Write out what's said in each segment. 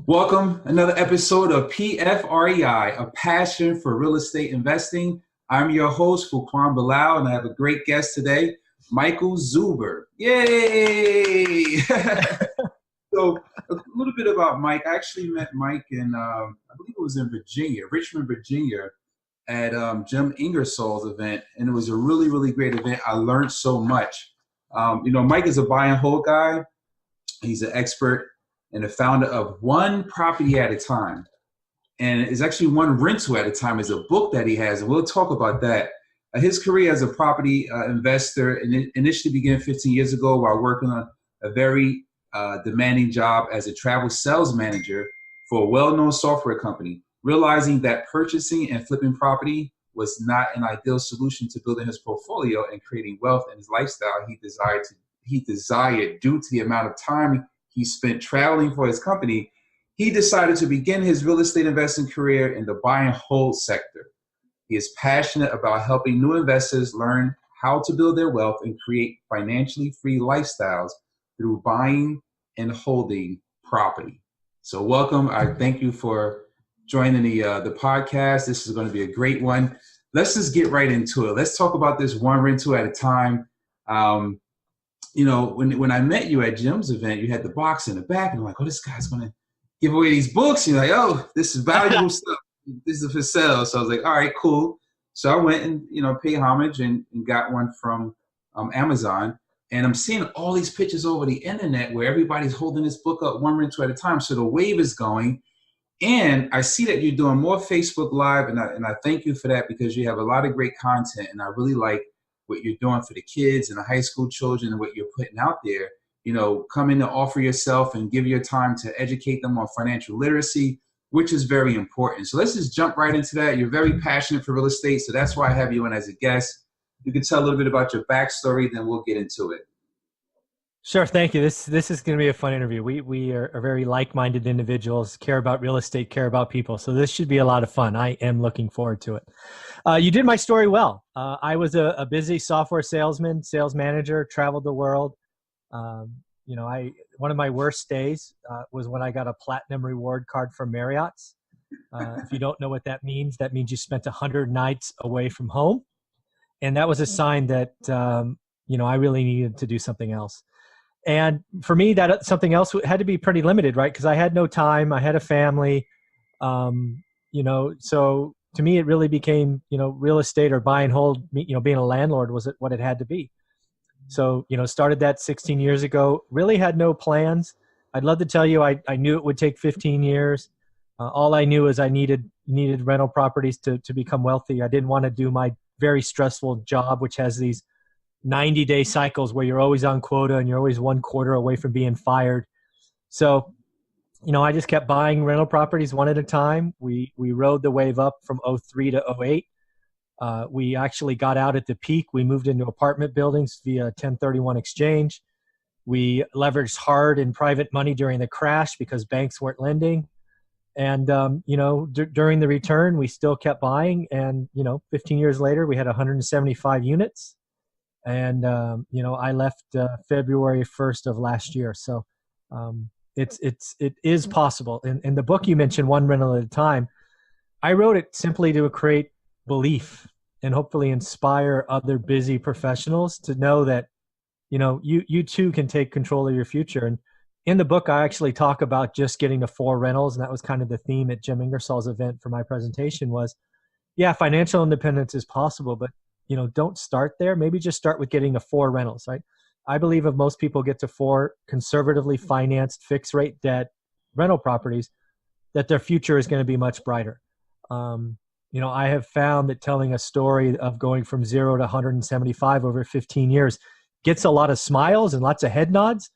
Welcome, another episode of PFREI, a passion for real estate investing. I'm your host, Fuquan Bilal, and I have a great guest today, Michael Zuber. Yay! So, a little bit about Mike. I actually met Mike in, I believe it was in Virginia, Richmond, Virginia, at Jim Ingersoll's event, and it was a really, really great event. I learned so much. Mike is a buy and hold guy. He's an expert and the founder of One Property at a Time. And it's actually One Rental at a Time is a book that he has, and we'll talk about that. His career as a property investor initially began 15 years ago while working on a very demanding job as a travel sales manager for a well-known software company. Realizing that purchasing and flipping property was not an ideal solution to building his portfolio and creating wealth in his lifestyle he desired due to the amount of time he spent traveling for his company, he decided to begin his real estate investing career in the buy and hold sector. He is passionate about helping new investors learn how to build their wealth and create financially free lifestyles through buying and holding property. So welcome. I thank you for joining the podcast. This is going to be a great one. Let's just get right into it. Let's talk about this one rental at a time. When I met you at Jim's event, you had the box in the back, and I'm like, oh, this guy's going to give away these books. And you're like, oh, this is valuable stuff. This is for sale. So I was like, all right, cool. So I went and, paid homage and got one from Amazon. And I'm seeing all these pictures over the internet where everybody's holding this book up one rental at a time. So the wave is going. And I see that you're doing more Facebook Live, and I thank you for that because you have a lot of great content, and I really like what you're doing for the kids and the high school children and what you're putting out there. Come in to offer yourself and give your time to educate them on financial literacy, which is very important. So let's just jump right into that. You're very passionate for real estate, so that's why I have you in as a guest. You can tell a little bit about your backstory, then we'll get into it. Sure. Thank you. This is going to be a fun interview. We are very like-minded individuals, care about real estate, care about people. So this should be a lot of fun. I am looking forward to it. You did my story well. I was a busy software salesman, sales manager, traveled the world. One of my worst days was when I got a platinum reward card from Marriott's. If you don't know what that means you spent 100 nights away from home. And that was a sign that, I really needed to do something else. And for me, that something else had to be pretty limited, right? Because I had no time. I had a family, so to me, it really became, real estate or buy and hold, being a landlord was what it had to be. So, started that 16 years ago, really had no plans. I'd love to tell you, I knew it would take 15 years. All I knew is I needed rental properties to become wealthy. I didn't want to do my very stressful job, which has these 90-day cycles where you're always on quota and you're always one quarter away from being fired. So, I just kept buying rental properties one at a time. We rode the wave up from 03 to 08. We actually got out at the peak. We moved into apartment buildings via 1031 exchange. We leveraged hard in private money during the crash because banks weren't lending. And, during the return, we still kept buying. And, 15 years later, we had 175 units. And, I left February 1st of last year. So it is possible. In the book you mentioned, One Rental at a Time, I wrote it simply to create belief and hopefully inspire other busy professionals to know that, you too can take control of your future. And in the book, I actually talk about just getting to 4 rentals. And that was kind of the theme at Jim Ingersoll's event for my presentation was, yeah, financial independence is possible, but don't start there. Maybe just start with getting to 4 rentals, right? I believe if most people get to 4 conservatively financed fixed rate debt rental properties, that their future is going to be much brighter. I have found that telling a story of going from 0 to 175 over 15 years gets a lot of smiles and lots of head nods.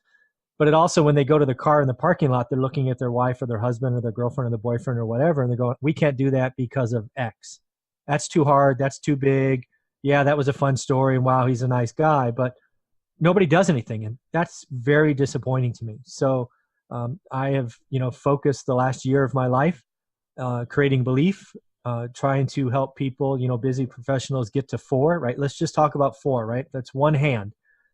But it also, when they go to the car in the parking lot, they're looking at their wife or their husband or their girlfriend or their boyfriend or whatever, and they're going, we can't do that because of X. That's too hard. That's too big. Yeah, that was a fun story. And wow, he's a nice guy. But nobody does anything. And that's very disappointing to me. So I have, focused the last year of my life creating belief, trying to help people, busy professionals get to 4, right? Let's just talk about 4, right? That's one hand.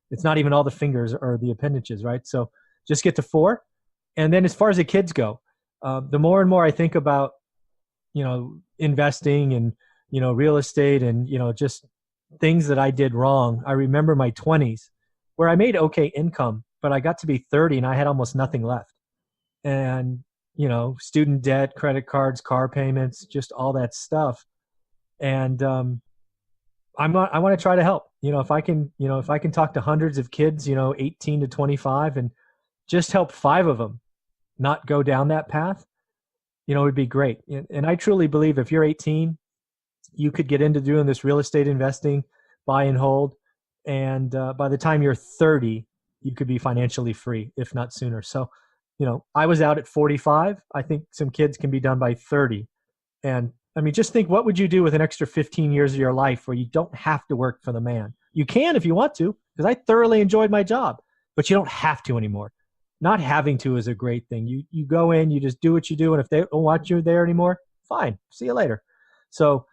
It's not even all the fingers or the appendages, right? So just get to 4. And then as far as the kids go, The more and more I think about, investing and, real estate and, just things that I did wrong. I remember my 20s where I made okay income, but I got to be 30 and I had almost nothing left. And, student debt, credit cards, car payments, just all that stuff. And I want to try to help. If I can talk to hundreds of kids, 18 to 25, and just help 5 of them not go down that path, it would be great. And I truly believe if you're 18, you could get into doing this real estate investing, buy and hold, and by the time you're 30, you could be financially free, if not sooner. So, I was out at 45. I think some kids can be done by 30. And I mean, just think, what would you do with an extra 15 years of your life where you don't have to work for the man? You can if you want to, because I thoroughly enjoyed my job, but you don't have to anymore. Not having to is a great thing. You go in, you just do what you do, and if they don't want you there anymore, fine, see you later. So,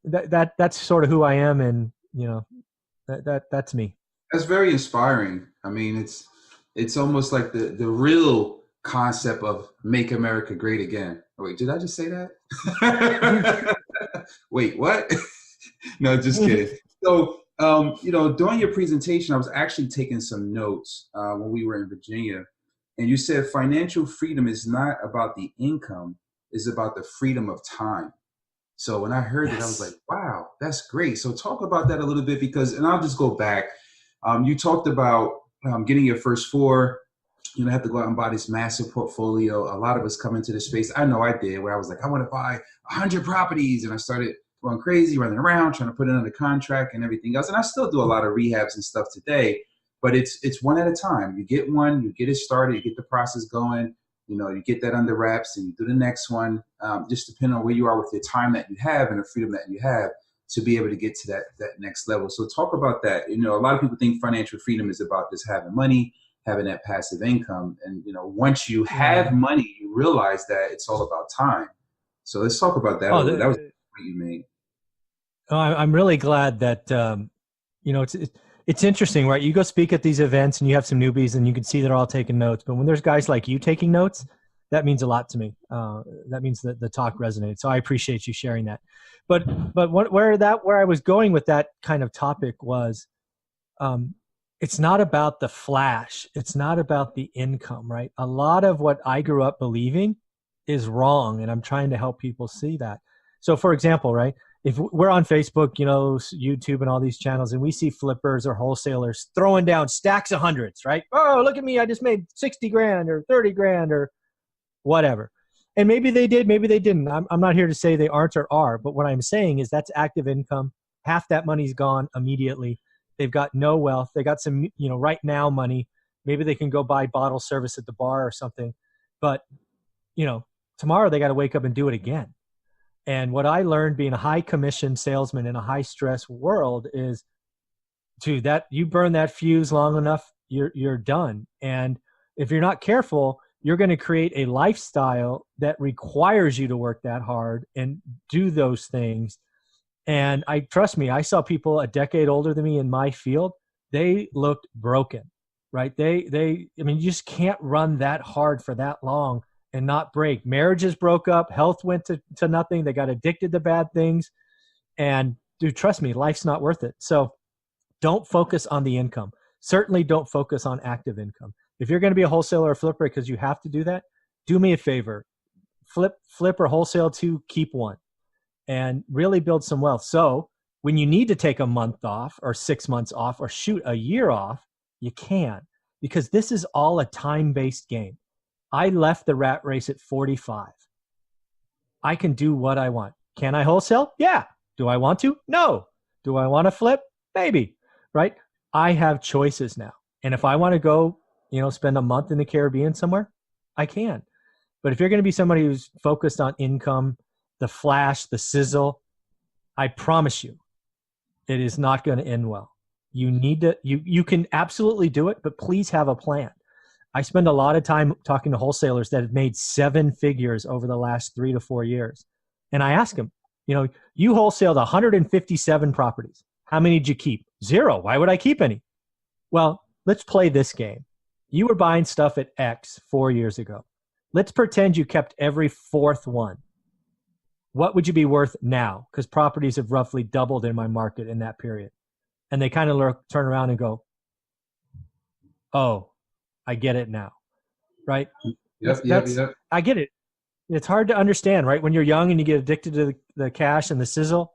that's sort of who I am, and that's me. That's very inspiring. I mean, it's almost like the real concept of make America great again. Oh, wait, did I just say that? Wait, what? No, just kidding. So, during your presentation, I was actually taking some notes when we were in Virginia, and you said financial freedom is not about the income, it's about the freedom of time. So when I heard that, I was like, wow, that's great. So talk about that a little bit and I'll just go back. You talked about getting your first 4, have to go out and buy this massive portfolio. A lot of us come into this space. I know I did, where I was like, I want to buy 100 properties. And I started going crazy, running around, trying to put it under contract and everything else. And I still do a lot of rehabs and stuff today, but it's one at a time. You get one, you get it started, you get the process going. You get that under wraps and you do the next one, just depending on where you are with the time that you have and the freedom that you have to be able to get to that next level. So talk about that. A lot of people think financial freedom is about just having money, having that passive income. And, once you have money, you realize that it's all about time. So let's talk about that. That was the point you made. Oh, I'm really glad that, it's interesting, right? You go speak at these events and you have some newbies and you can see they're all taking notes. But when there's guys like you taking notes, that means a lot to me. That means that the talk resonates. So I appreciate you sharing that. But where I was going with that kind of topic was, it's not about the flash. It's not about the income, right? A lot of what I grew up believing is wrong, and I'm trying to help people see that. So, for example, right? If we're on Facebook, YouTube and all these channels, and we see flippers or wholesalers throwing down stacks of hundreds, right? Oh, look at me. I just made 60 grand or 30 grand or whatever. And maybe they did, maybe they didn't. I'm not here to say they aren't or are, but what I'm saying is that's active income. Half that money's gone immediately. They've got no wealth. They got some, right now money. Maybe they can go buy bottle service at the bar or something. But, tomorrow they got to wake up and do it again. And what I learned being a high commission salesman in a high stress world is, that you burn that fuse long enough, you're done. And if you're not careful, you're going to create a lifestyle that requires you to work that hard and do those things. And trust me, I saw people a decade older than me in my field. They looked broken, right? I mean, you just can't run that hard for that long and not break. Marriages broke up, health went to nothing. They got addicted to bad things. And dude, trust me, life's not worth it. So don't focus on the income. Certainly don't focus on active income. If you're going to be a wholesaler or flipper because you have to do that, do me a favor. Flip or wholesale 2, keep 1. And really build some wealth. So when you need to take a month off or 6 months off or shoot a year off, you can, because this is all a time-based game. I left the rat race at 45. I can do what I want. Can I wholesale? Yeah. Do I want to? No. Do I want to flip? Maybe, right? I have choices now. And if I want to go, spend a month in the Caribbean somewhere, I can. But if you're going to be somebody who's focused on income, the flash, the sizzle, I promise you, it is not going to end well. You need to, you can absolutely do it, but please have a plan. I spend a lot of time talking to wholesalers that have made 7 figures over the last 3 to 4 years. And I ask them, you wholesaled 157 properties. How many did you keep? 0. Why would I keep any? Well, let's play this game. You were buying stuff at X 4 years ago. let's pretend you kept every fourth one. What would you be worth now? Because properties have roughly doubled in my market in that period. And they kind of turn around and go, oh, I get it now, right? Yep. I get it. It's hard to understand, right? When you're young and you get addicted to the cash and the sizzle,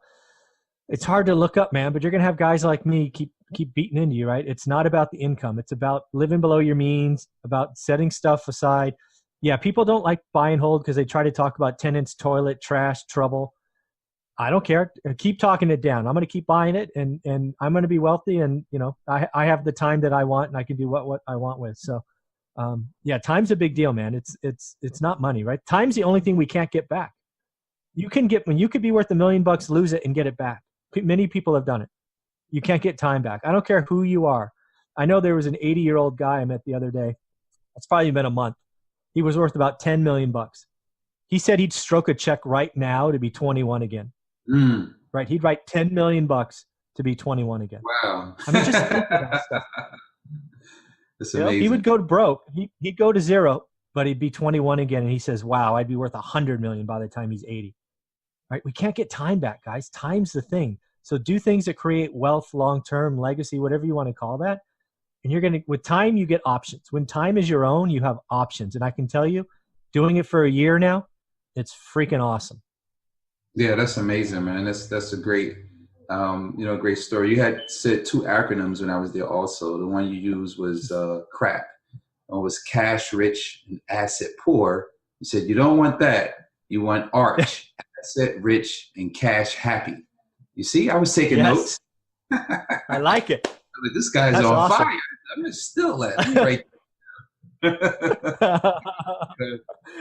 it's hard to look up, man. But you're gonna have guys like me keep beating into you, right? It's not about the income. It's about living below your means, about setting stuff aside. Yeah, people don't like buy and hold because they try to talk about tenants, toilet, trash, trouble. I don't care. Keep talking it down. I'm going to keep buying it, and I'm going to be wealthy, and I have the time that I want, and I can do what I want with. So, yeah, time's a big deal, man. It's not money, right? Time's the only thing we can't get back. You could be worth $1 million, lose it, and get it back. Many people have done it. You can't get time back. I don't care who you are. I know there was an 80-year-old guy I met the other day. It's probably been a month. He was worth about $10 million. He said he'd stroke a check right now to be 21 again. Right? He'd write $10 million to be 21 again. Wow. I mean, just think of that stuff. That's amazing. He would go to broke. He'd go to zero, but he'd be 21 again. And he says, wow, I'd be worth $100 million by the time he's 80. Right? We can't get time back, guys. Time's the thing. So do things that create wealth, long-term, legacy, whatever you want to call that. And with time, you get options. When time is your own, you have options. And I can tell you, doing it for a year now, it's freaking awesome. Yeah, that's amazing, man. That's a great, great story. You had said 2 acronyms when I was there also. The one you used was CRAP. It was cash rich and asset poor. You said you don't want that. You want ARCH, asset rich and cash happy. You see, I was taking notes. I like it. This guy's on awesome. Fire. I'm just still at me right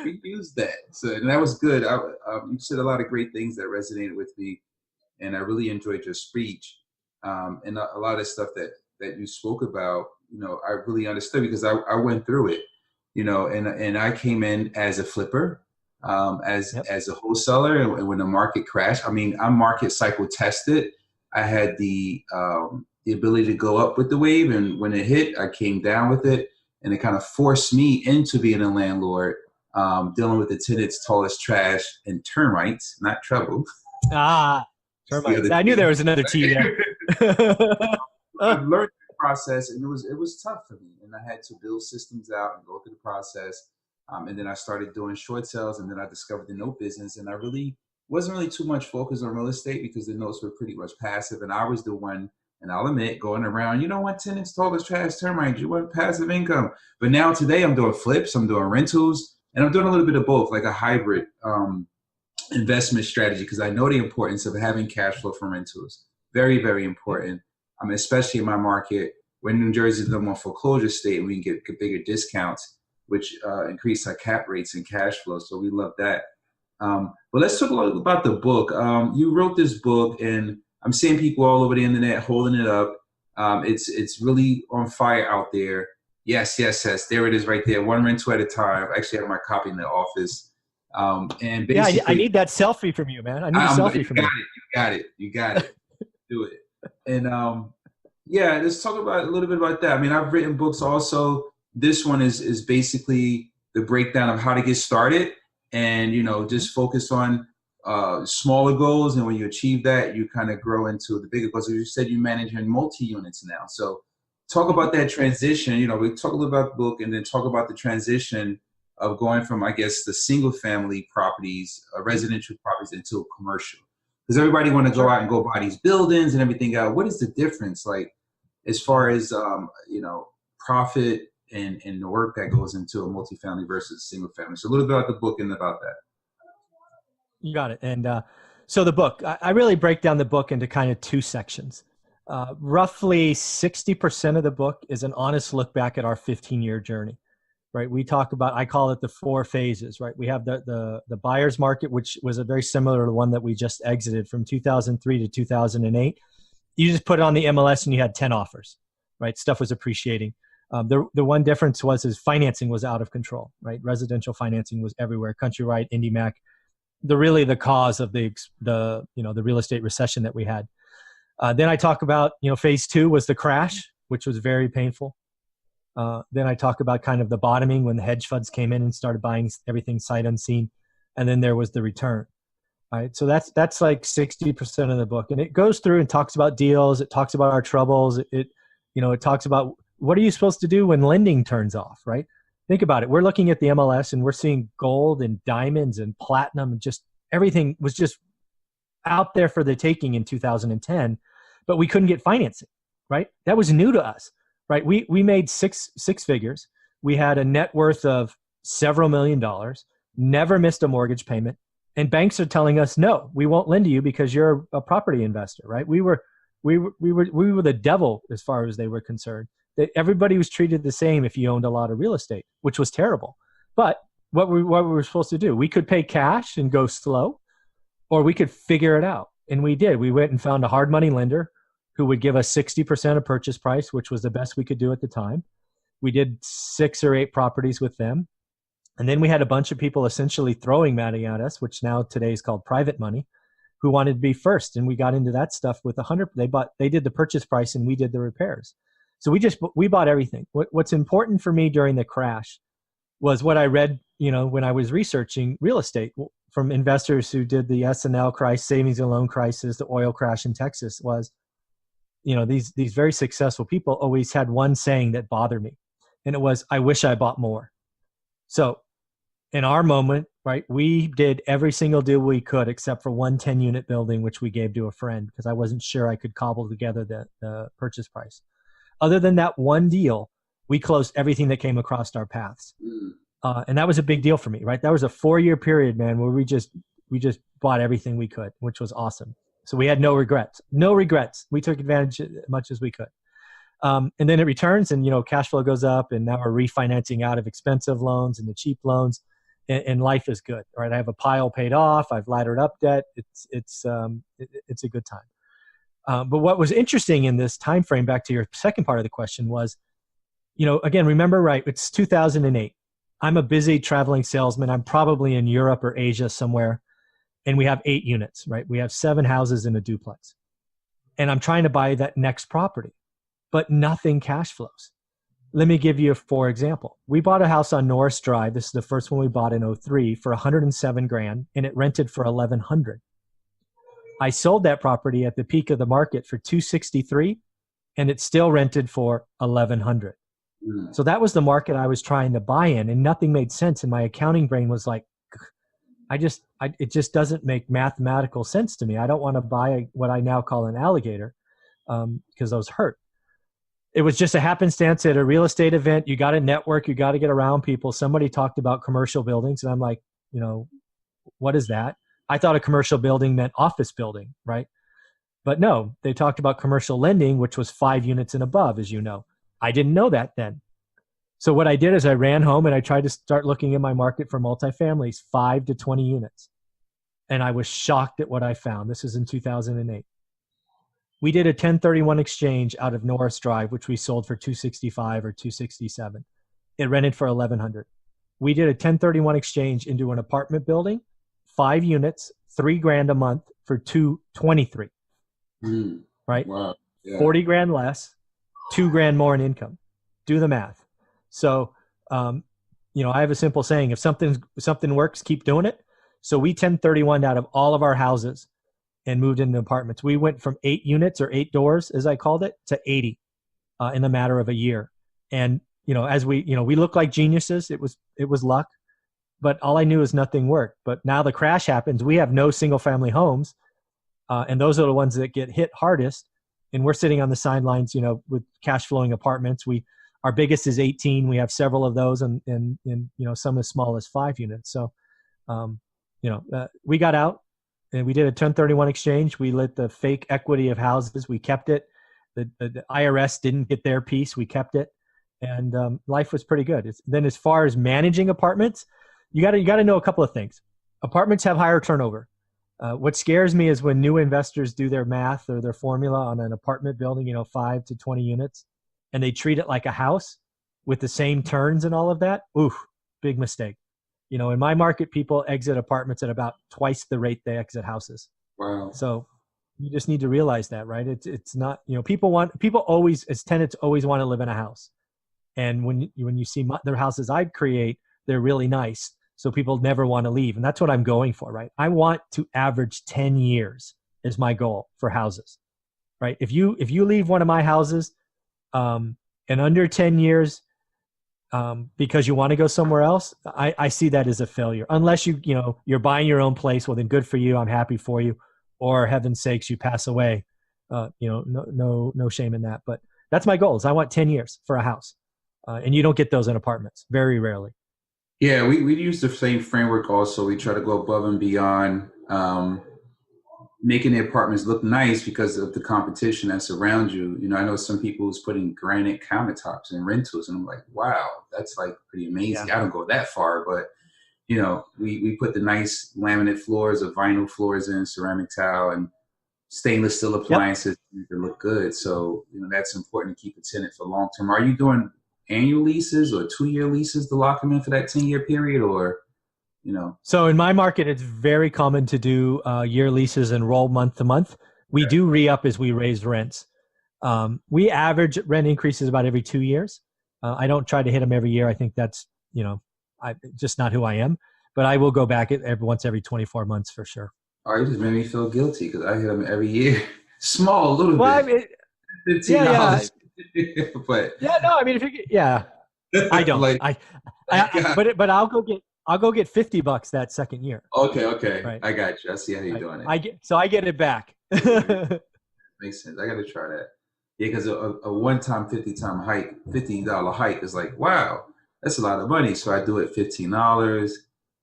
we used that. So, and that was good. You said a lot of great things that resonated with me, and I really enjoyed your speech. And a lot of stuff that you spoke about, I really understood because I went through it, and I came in as a flipper, as a wholesaler, and when the market crashed, I mean, I'm market cycle tested. I had the ability to go up with the wave, and when it hit, I came down with it, and it kind of forced me into being a landlord, dealing with the tenants, tallest trash, and termites, not trouble. Termites. I knew there was another T there. I've learned the process, and it was tough for me, and I had to build systems out and go through the process. And then I started doing short sales, and then I discovered the note business, and I wasn't really too much focused on real estate because the notes were pretty much passive, and I was the one, and I'll admit, going around, you don't want tenants, tallest trash, termites, you want passive income. But now today I'm doing flips, I'm doing rentals, and I'm doing a little bit of both, like a hybrid investment strategy, because I know the importance of having cash flow from rentals. Very, very important, especially in my market. When New Jersey is the number one foreclosure state, we can get bigger discounts, which increase our cap rates and cash flow. So we love that. But let's talk a little about the book. You wrote this book, and I'm seeing people all over the internet holding it up. It's really on fire out there. Yes. There it is right there. One rental at a time. I actually have my copy in the office. And basically, I need that selfie from you, man. I need a selfie from you. You got it. Do it. And let's talk about a little bit about that. I mean, I've written books also. This one is basically the breakdown of how to get started, and just focus on smaller goals, and when you achieve that, you kind of grow into the bigger goals. As you said, you manage in multi-units now. So talk about that transition. We talk a little about the book, and then talk about the transition of going from, I guess, the single family properties, residential properties, into commercial. Because everybody want to go out and go buy these buildings and everything else. What is the difference, like, as far as profit and the work that goes into a multifamily versus single family? So a little bit about the book and about that. You got it. And so the book, I really break down the book into kind of 2 sections. Roughly 60% of the book is an honest look back at our 15-year journey, right? We talk about, I call it the 4 phases, right? We have the buyer's market, which was a very similar to the one that we just exited from 2003 to 2008. You just put it on the MLS and you had 10 offers, right? Stuff was appreciating. The one difference is financing was out of control, right? Residential financing was everywhere. Countrywide, IndyMac, the cause of the real estate recession that we had. Then I talk about, phase 2 was the crash, which was very painful. Then I talk about kind of the bottoming when the hedge funds came in and started buying everything sight unseen. And then there was the return. All right. So that's like 60% of the book. And it goes through and talks about deals. It talks about our troubles. It talks about what are you supposed to do when lending turns off, right? Think about it. We're looking at the MLS and we're seeing gold and diamonds and platinum and just everything was just out there for the taking in 2010, but we couldn't get financing, right? That was new to us, right? We made six figures. We had a net worth of several $1,000,000, never missed a mortgage payment. And banks are telling us, no, we won't lend to you because you're a property investor, right? We were the devil as far as they were concerned. That everybody was treated the same if you owned a lot of real estate, which was terrible. But what we were supposed to do, we could pay cash and go slow, or we could figure it out. And we did. We went and found a hard money lender who would give us 60% of purchase price, which was the best we could do at the time. We did 6 or 8 properties with them. And then we had a bunch of people essentially throwing money at us, which now today is called private money, who wanted to be first. And we got into that stuff with 100. They did the purchase price and we did the repairs. So we bought everything. What's important for me during the crash was what I read, when I was researching real estate from investors who did the S&L crisis, savings and loan crisis, the oil crash in Texas was, these very successful people always had one saying that bothered me. And it was, I wish I bought more. So in our moment, right, we did every single deal we could except for one 10-unit building, which we gave to a friend because I wasn't sure I could cobble together the purchase price. Other than that one deal, we closed everything that came across our paths. And that was a big deal for me, right? That was a 4-year period, man, where we just bought everything we could, which was awesome. So we had no regrets. We took advantage as much as we could. And then it returns and, cash flow goes up and now we're refinancing out of expensive loans and the cheap loans and life is good, right? I have a pile paid off. I've laddered up debt. It's a good time. But what was interesting in this time frame, back to your second part of the question was, again, remember, right, it's 2008. I'm a busy traveling salesman. I'm probably in Europe or Asia somewhere. And we have 8 units, right? We have 7 houses in a duplex. And I'm trying to buy that next property, but nothing cash flows. Let me give you for example. We bought a house on Norris Drive. This is the first one we bought in 03 for $107,000 and it rented for $1,100. I sold that property at the peak of the market for $263 and it still rented for $1,100. So that was the market I was trying to buy in and nothing made sense. And my accounting brain was like, it just doesn't make mathematical sense to me. I don't want to buy what I now call an alligator because those hurt. It was just a happenstance at a real estate event. You got to network. You got to get around people. Somebody talked about commercial buildings. And I'm like, what is that? I thought a commercial building meant office building, right? But no, they talked about commercial lending, which was 5 units and above, as you know. I didn't know that then. So what I did is I ran home and I tried to start looking at my market for multifamilies, 5 to 20 units. And I was shocked at what I found. This is in 2008. We did a 1031 exchange out of Norris Drive, which we sold for $265 or $267. It rented for $1,100. We did a 1031 exchange into an apartment building, 5 units, $3,000 a month for $223. Right? Wow. Yeah. $40,000 less, $2,000 more in income. Do the math. So, I have a simple saying: if something works, keep doing it. So we 1031 out of all of our houses and moved into apartments. We went from 8 units or 8 doors, as I called it, to 80 in a matter of a year. And as we look like geniuses. It was luck, but all I knew is nothing worked. But now the crash happens. We have no single family homes, and those are the ones that get hit hardest. And we're sitting on the sidelines, with cash flowing apartments. Our biggest is 18. We have several of those, and some as small as 5 units. So, we got out. And we did a 1031 exchange. We lit the fake equity of houses. We kept it. The IRS didn't get their piece. We kept it. And life was pretty good. Then as far as managing apartments, you got to know a couple of things. Apartments have higher turnover. What scares me is when new investors do their math or their formula on an apartment building, 5 to 20 units, and they treat it like a house with the same turns and all of that. Oof, big mistake. In my market, people exit apartments at about twice the rate they exit houses. Wow. So you just need to realize that, right? It's not, people always, as tenants, always want to live in a house. And when you see the houses I create, they're really nice. So people never want to leave. And that's what I'm going for, right? I want to average 10 years is my goal for houses, right? If you leave one of my houses in under 10 years because you want to go somewhere else, I see that as a failure. Unless you're buying your own place, well then good for you. I'm happy for you. Or heaven's sakes, you pass away. No shame in that. But that's my goal. Is I want 10 years for a house, and you don't get those in apartments. Very rarely. Yeah, we use the same framework also. We try to go above and beyond making the apartments look nice because of the competition that's around you. I know some people who's putting granite countertops in rentals, and I'm like, wow, that's like pretty amazing. Yeah. I don't go that far, but we put the nice laminate floors or vinyl floors in, ceramic tile, and stainless steel Yep. appliances to look good. So, that's important to keep a tenant for long term. Are you doing annual leases or 2-year leases to lock them in for that 10-year period, or, So in my market, it's very common to do year leases and roll month to month. We do re-up as we raise rents. We average rent increases about every 2 years. I don't try to hit them every year. I think that's, just not who I am. But I will go back once every 24 months for sure. Oh, you just made me feel guilty because I hit them every year. Small, a little Well, I bit, mean, yeah. $15. But Yeah, no, I mean, yeah, I don't. like, God. But I'll go get $50 that second year. Okay, Right. I got you. I see how you're Right. doing it. I get it back. Makes sense. I got to try that. Yeah, because a one-time $50 hike is like, wow, that's a lot of money. So I do it $15,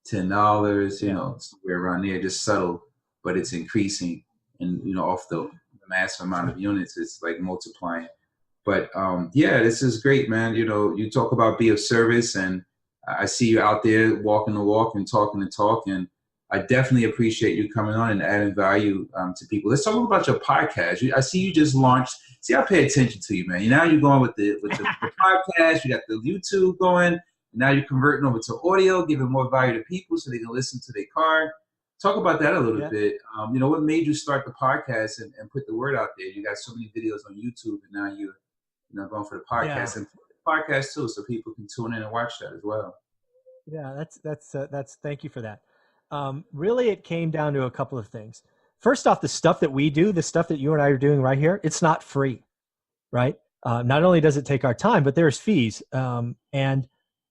$10, Yeah. somewhere around there, just subtle, but it's increasing, and off the massive amount of units, it's like multiplying. But yeah, this is great, man. You talk about be of service, and I see you out there walking the walk and talking the talk, and I definitely appreciate you coming on and adding value to people. Let's talk about your podcast. I see you just launched. See, I pay attention to you, man. Now you're going with the podcast. You got the YouTube going. And now you're converting over to audio, giving more value to people so they can listen to their car. Talk about that a little bit. What made you start the podcast and put the word out there? You got so many videos on YouTube, and now you're going for the podcast and the podcast too, so people can tune in and watch that as well. Yeah, that's thank you for that. Really, it came down to a couple of things. First off, the stuff that we do, the stuff that you and I are doing right here, it's not free, right? Not only does it take our time, but there's fees. I'm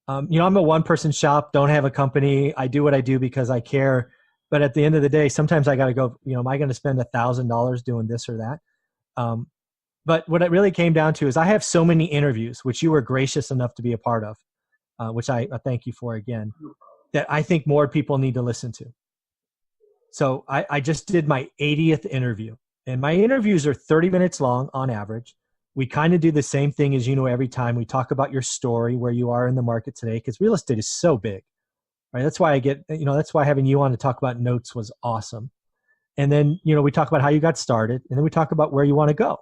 a one-person shop, don't have a company. I do what I do because I care. But at the end of the day, sometimes I got to go, am I going to spend $1,000 doing this or that? But what it really came down to is I have so many interviews, which you were gracious enough to be a part of, which I thank you for again, that I think more people need to listen to. So I just did my 80th interview, and my interviews are 30 minutes long on average. We kind of do the same thing as every time. We talk about your story, where you are in the market today, because real estate is so big, right? That's why that's why having you on to talk about notes was awesome. And then, we talk about how you got started, and then we talk about where you want to go.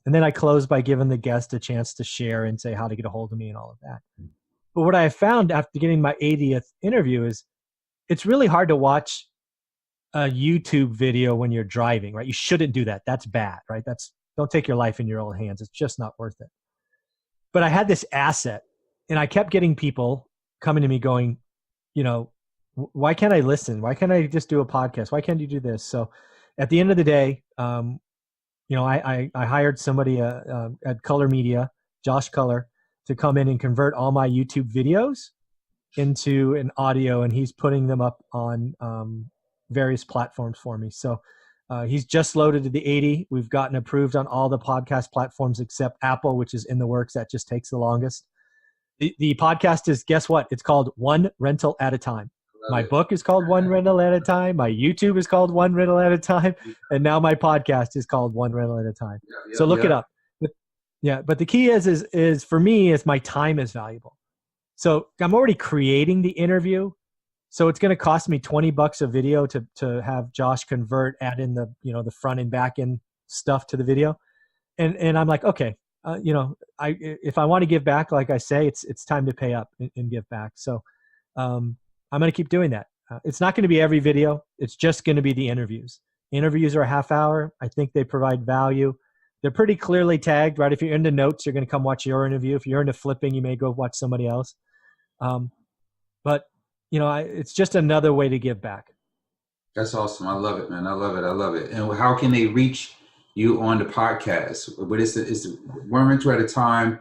And then I close by giving the guest a chance to share and say how to get a hold of me and all of that. But what I have found after getting my 80th interview is it's really hard to watch a YouTube video when you're driving, right? You shouldn't do that. That's bad, right? Don't take your life in your own hands. It's just not worth it. But I had this asset, and I kept getting people coming to me going, why can't I listen? Why can't I just do a podcast? Why can't you do this? So at the end of the day, I hired somebody at Color Media, Josh Color, to come in and convert all my YouTube videos into an audio, and he's putting them up on various platforms for me. So he's just loaded to the 80. We've gotten approved on all the podcast platforms except Apple, which is in the works. That just takes the longest. The podcast is, guess what? It's called One Rental at a Time. My book is called One Rental at a Time. My YouTube is called One Rental at a Time. And now my podcast is called One Rental at a Time. So look it up. But the key is for me is my time is valuable. So I'm already creating the interview. So it's going to cost me $20 a video to have Josh convert, add in the front and back end stuff to the video. And I'm like, okay, if I want to give back, like I say, it's time to pay up and give back. So I'm going to keep doing that. It's not going to be every video. It's just going to be the interviews. Interviews are a half hour. I think they provide value. they're pretty clearly tagged, right? If you're into notes, you're going to come watch your interview. If you're into flipping, you may go watch somebody else. But it's just another way to give back. That's awesome. I love it, man. I love it. I love it. And how can they reach you on the podcast? What is it one rental at a time?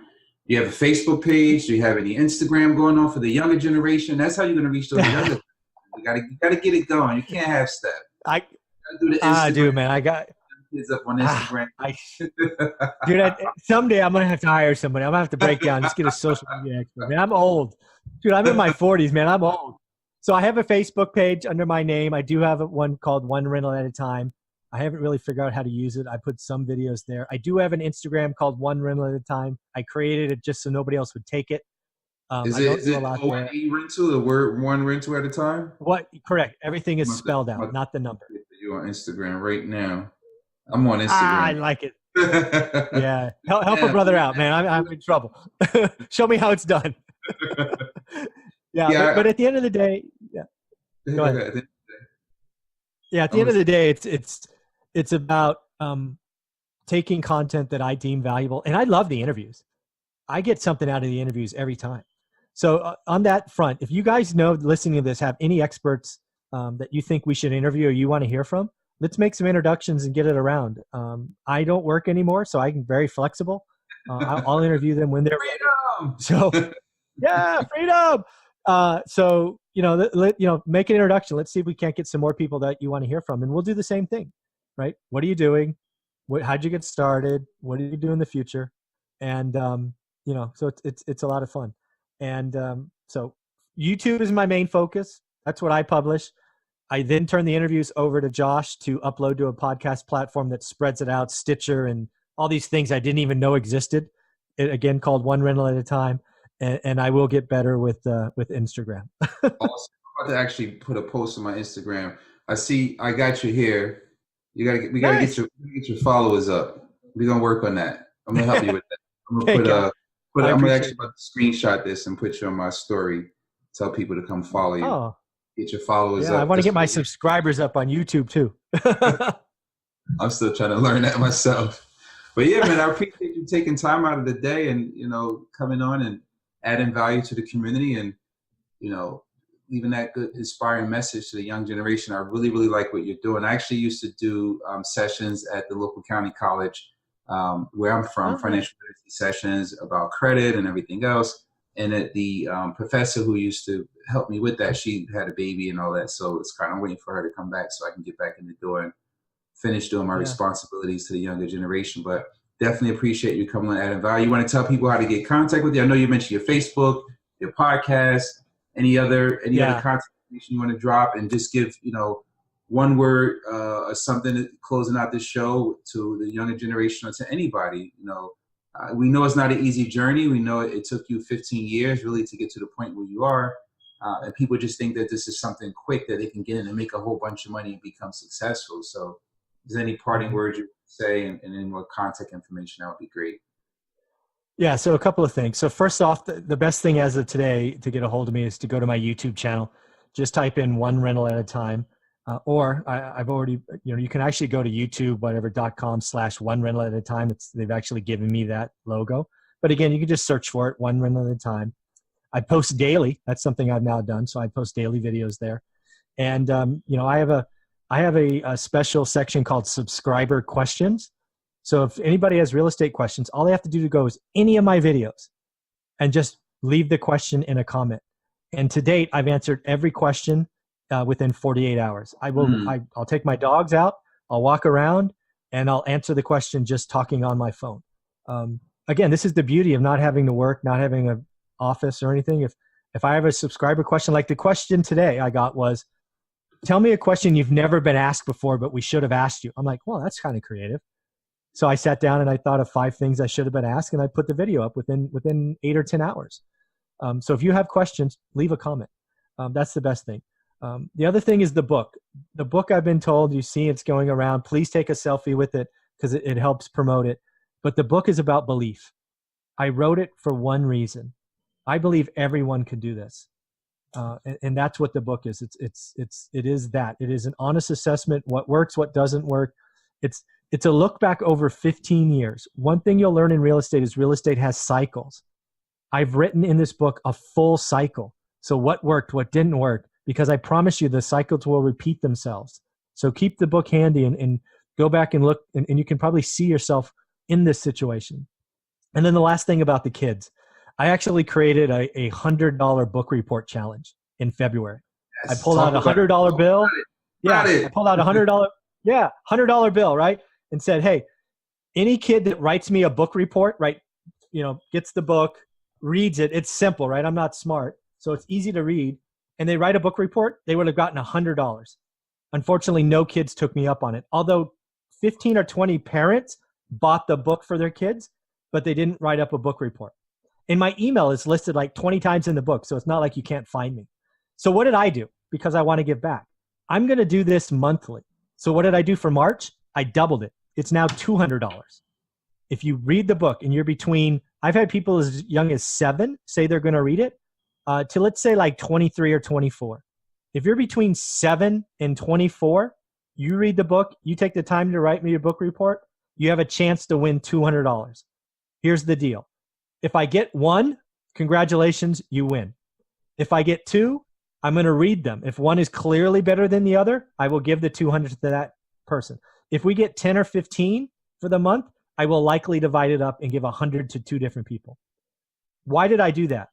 Do you have a Facebook page? Do you have any Instagram going on for the younger generation? That's how you're going to reach those younger. You gotta get it going. You can't have step. I do the Instagram. Dude, man, I got kids up on Instagram. Dude, someday I'm gonna have to hire somebody. I'm gonna have to break down, just get a social media expert. Man, I'm old. Dude, I'm in my 40s, man. I'm old. So I have a Facebook page under my name. I do have one called One Rental at a Time. I haven't really figured out how to use it. I put some videos there. I do have an Instagram called One Rental at a Time. I created it just so nobody else would take it. Is it O-N-E rental, the word one rental at a time? What? Correct. Everything is spelled out, not the number. You're on Instagram right now. I'm on Instagram. I like it. Yeah. Help a brother out, man. I'm in trouble. Show me how it's done. But at the end of the day, go ahead. Yeah, at the end of the day, it's about taking content that I deem valuable, and I love the interviews. I get something out of the interviews every time. So on that front, if you guys know, listening to this, have any experts that you think we should interview or you want to hear from, let's make some introductions and get it around. I don't work anymore, so I'm very flexible. I'll interview them when they're ready. So, yeah, freedom. So make an introduction. Let's see if we can't get some more people that you want to hear from, and we'll do the same thing, right? What are you doing? How'd you get started? What do you do in the future? And so it's a lot of fun. And so YouTube is my main focus. That's what I publish. I then turn the interviews over to Josh to upload to a podcast platform that spreads it out, Stitcher, and all these things I didn't even know existed. Again, called One Rental at a Time. And I will get better with Instagram. Awesome. I'm about to actually put a post on my Instagram. I got you here. We gotta get your followers up. We're gonna work on that. I'm gonna help you with that. I'm gonna I'm gonna actually screenshot this and put you on my story. Tell people to come follow you. Oh. Get your followers up. I want to get my subscribers up on YouTube too. I'm still trying to learn that myself. But yeah, man, I appreciate you taking time out of the day and coming on and adding value to the community and leaving that good inspiring message to the young generation. I really, really like what you're doing. I actually used to do sessions at the local county college where I'm from, financial literacy sessions about credit and everything else. And the professor who used to help me with that, she had a baby and all that. So it's kind of waiting for her to come back so I can get back in the door and finish doing my responsibilities to the younger generation. But definitely appreciate you coming on, adding value. You want to tell people how to get in contact with you? I know you mentioned your Facebook, your podcast, any other content you want to drop, and just give one word or something closing out this show to the younger generation or to anybody. We know it's not an easy journey. We know it took you 15 years really to get to the point where you are. And people just think that this is something quick that they can get in and make a whole bunch of money and become successful. So if there's any parting words you would say and any more contact information, that would be great. Yeah, so a couple of things. So first off, the best thing as of today to get a hold of me is to go to my YouTube channel. Just type in One Rental at a Time. Or I've already, you can actually go to youtube.com/one rental at a time. They've actually given me that logo. But again, you can just search for it, One Rental at a Time. I post daily. That's something I've now done. So I post daily videos there. And, I have a special section called Subscriber Questions. So if anybody has real estate questions, all they have to do to go is any of my videos and just leave the question in a comment. And to date, I've answered every question within 48 hours. I'll take my dogs out, I'll walk around, and I'll answer the question just talking on my phone. Again, this is the beauty of not having to work, not having an office or anything. If I have a subscriber question, like the question today I got was, tell me a question you've never been asked before, but we should have asked you. I'm like, well, that's kind of creative. So I sat down and I thought of 5 things I should have been asked, and I put the video up within 8 or 10 hours. So if you have questions, leave a comment. That's the best thing. The other thing is the book. The book, I've been told, you see it's going around. Please take a selfie with it because it helps promote it. But the book is about belief. I wrote it for one reason. I believe everyone could do this. And that's what the book is. It is that. It is an honest assessment, what works, what doesn't work. It's a look back over 15 years. One thing you'll learn in real estate is real estate has cycles. I've written in this book a full cycle. So what worked, what didn't work, because I promise you the cycles will repeat themselves. So keep the book handy and go back and look, and you can probably see yourself in this situation. And then the last thing about the kids, I actually created a $100 book report challenge in February. Yes, I pulled out a $100 bill. I pulled out a $100 bill, right? And said, hey, any kid that writes me a book report, right, gets the book, reads it, it's simple, right? I'm not smart, so it's easy to read, and they write a book report, they would have gotten $100. Unfortunately, no kids took me up on it. Although 15 or 20 parents bought the book for their kids, but they didn't write up a book report. And my email is listed like 20 times in the book, so it's not like you can't find me. So what did I do? Because I want to give back. I'm going to do this monthly. So what did I do for March? I doubled it. It's now $200. If you read the book and you're between, I've had people as young as 7 say they're going to read it, to let's say like 23 or 24. If you're between 7 and 24, you read the book, you take the time to write me a book report, you have a chance to win $200. Here's the deal. If I get 1, congratulations, you win. If I get 2, I'm going to read them. If 1 is clearly better than the other, I will give the 200 to that person. If we get 10 or 15 for the month, I will likely divide it up and give 100 to 2 different people. Why did I do that?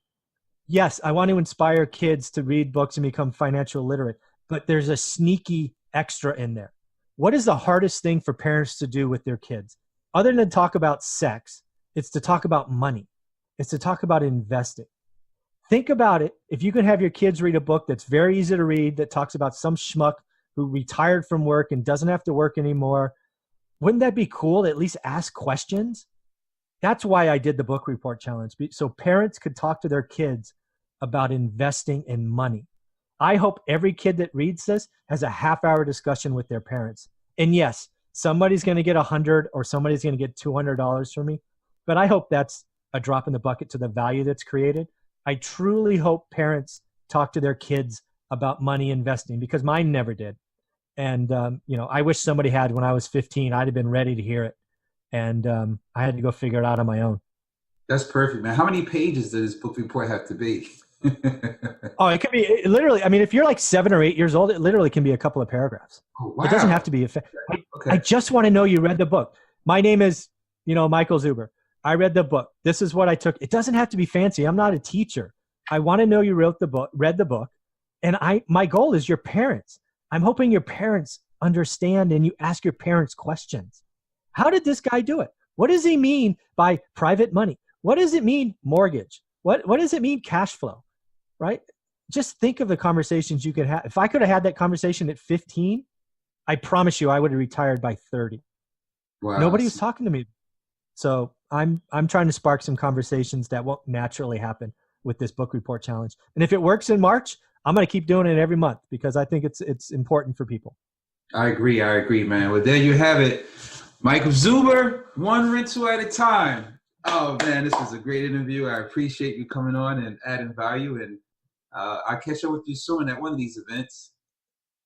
Yes, I want to inspire kids to read books and become financial literate, but there's a sneaky extra in there. What is the hardest thing for parents to do with their kids? Other than talk about sex, it's to talk about money. It's to talk about investing. Think about it. If you can have your kids read a book that's very easy to read, that talks about some schmuck who retired from work and doesn't have to work anymore, wouldn't that be cool to at least ask questions? That's why I did the book report challenge, so parents could talk to their kids about investing in money. I hope every kid that reads this has a half-hour discussion with their parents. And yes, somebody's going to get $100 or somebody's going to get $200 from me, but I hope that's a drop in the bucket to the value that's created. I truly hope parents talk to their kids about money investing, because mine never did. And, I wish somebody had when I was 15. I'd have been ready to hear it. And I had to go figure it out on my own. That's perfect, man. How many pages does this book report have to be? Oh, it could be literally, if you're like 7 or 8 years old, it literally can be a couple of paragraphs. Oh, wow. It doesn't have to be. I just want to know you read the book. My name is, Michael Zuber. I read the book. This is what I took. It doesn't have to be fancy. I'm not a teacher. I want to know you read the book. And my goal is your parents. I'm hoping your parents understand and you ask your parents questions. How did this guy do it? What does he mean by private money? What does it mean mortgage? What does it mean cash flow? Right? Just think of the conversations you could have. If I could have had that conversation at 15, I promise you I would have retired by 30. Wow. Nobody was talking to me. So I'm trying to spark some conversations that won't naturally happen with this book report challenge. And if it works in March, I'm going to keep doing it every month because I think it's important for people. I agree, man. Well, there you have it. Michael Zuber, one rental at a time. Oh, man, this was a great interview. I appreciate you coming on and adding value. And I'll catch up with you soon at one of these events.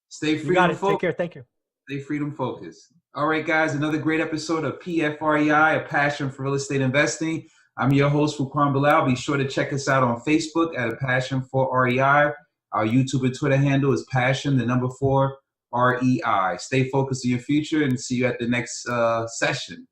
Stay freedom. You got it. Take care. Thank you. Stay freedom focused. All right, guys, another great episode of PFREI, A Passion for Real Estate Investing. I'm your host, Fuquan Bilal. Be sure to check us out on Facebook at A Passion for REI. Our YouTube and Twitter handle is Passion, 4 REI. Stay focused on your future and see you at the next session.